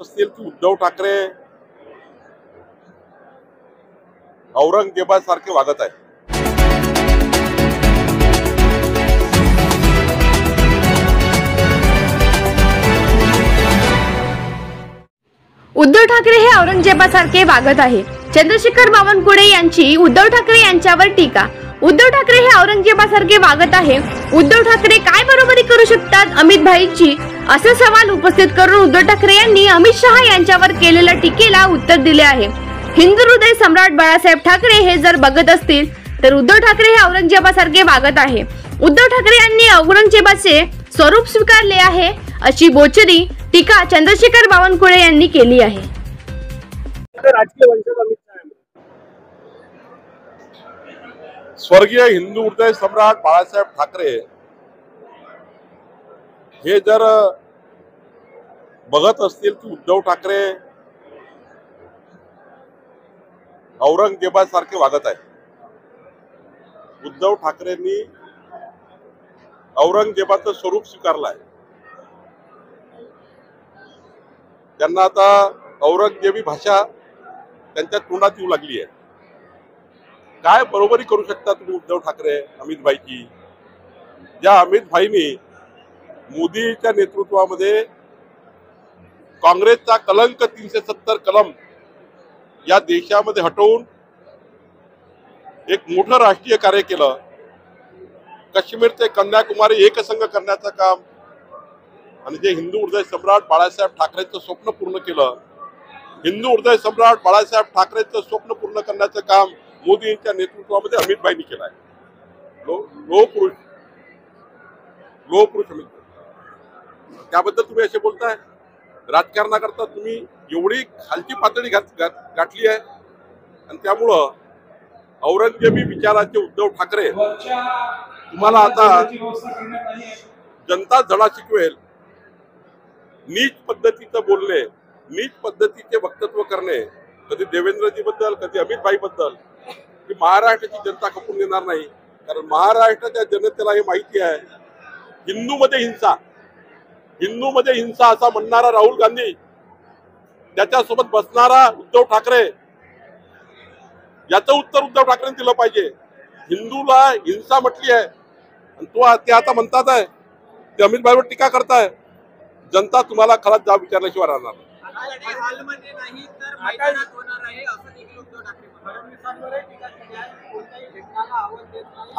असतील की उद्धव ठाकरे औरंगजेबासारखे वागत आहे। उद्धव ठाकरे हे औरंगजेबासारखे वागत आहे। चंद्रशेखर बावनकुळे यांची उद्धव ठाकरे यांच्यावर टीका। उद्धव ठाकरे हे औरंगजेबासारखे वागत आहे। उद्धव ठाकरे काय बरोबरी करू शकतात अमित भाईंची, असे सवाल उपस्थित करून उद्धव ठाकरे यांनी अमित शहा यांच्यावर केलेल्या टीकेला उत्तर दिले आहे। हिंदू हृदय सम्राट बाळासाहेब ठाकरे हे जर बघत असतील तर उद्धव ठाकरे हे औरंगजेबासारखे वागत आहे। उद्धव ठाकरे यांनी औरंगजेबाचे स्वरूप स्वीकारले आहे, अशी बोचरी टीका चंद्रशेखर बावनकुळे यांनी केली आहे। स्वर्गीय हिंदू हृदय सम्राट बाळासाहेब ठाकरे हे जर बघत असतील की उद्धव ठाकरे औरंगजेबासारखे वागत आहे। उद्धव ठाकरेंनी औरंगजेबाचं स्वरूप स्वीकारलं आहे। त्यांना आता औरंगजेबी भाषा त्यांच्या तोंडात येऊ लागली आहे। काय बरोबरी करू शकता तुम्ही उद्धव ठाकरे अमित भाईची? ज्या अमित भाईनी मोदीच्या नेतृत्वामध्ये काँग्रेसचा कलंक 370 कलम या देशामध्ये हटवून एक मोठं राष्ट्रीय कार्य केलं। काश्मीर ते कन्याकुमारी एकसंघ करण्याचं काम आणि जे हिंदू हृदय सम्राट बाळासाहेब ठाकरेंचं स्वप्न पूर्ण केलं। हिंदू हृदय सम्राट बाळासाहेब ठाकरेंचं स्वप्न पूर्ण करण्याचं काम मोदींच्या नेतृत्वामध्ये अमित भाईंनी केलं आहे। लोह पुरुष अमित भाई, त्याबद्दल तुम्ही असे बोलताय? राजकारणाकरता तुम्ही एवढी खालची पातळी गाठली आहे आणि त्यामुळं औरंगजेबी विचाराचे उद्धव ठाकरे तुम्हाला आता जनता धडा शिकवेल। नीच पद्धतीचं बोलणे, नीच पद्धतीचे वक्तव्य करणे, कधी देवेंद्रजी बद्दल कधी अमित भाई बद्दल, की महाराष्ट्राची जनता खपून देणार नाही। कारण महाराष्ट्राच्या जनतेला हे माहिती आहे, हिंदूमध्ये हिंसा असा म्हणणारा राहुल गांधी, त्याच्यासोबत बसणारा उद्धव ठाकरे, याचं उत्तर उद्धव ठाकरेंनी दिलं पाहिजे। हिंदूला हिंसा म्हटली आहे आणि ते आता म्हणतात आहे ते अमित भाईवर टीका करताय। जनता तुम्हाला खरंच जाब विचारल्याशिवाय राहणार नाही।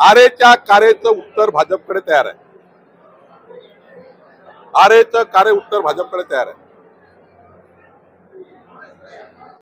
आरेच्या कार्याचं उत्तर भाजपकडे तयार आहे। आरेचं कार्य उत्तर भाजपकडे तयार आहे।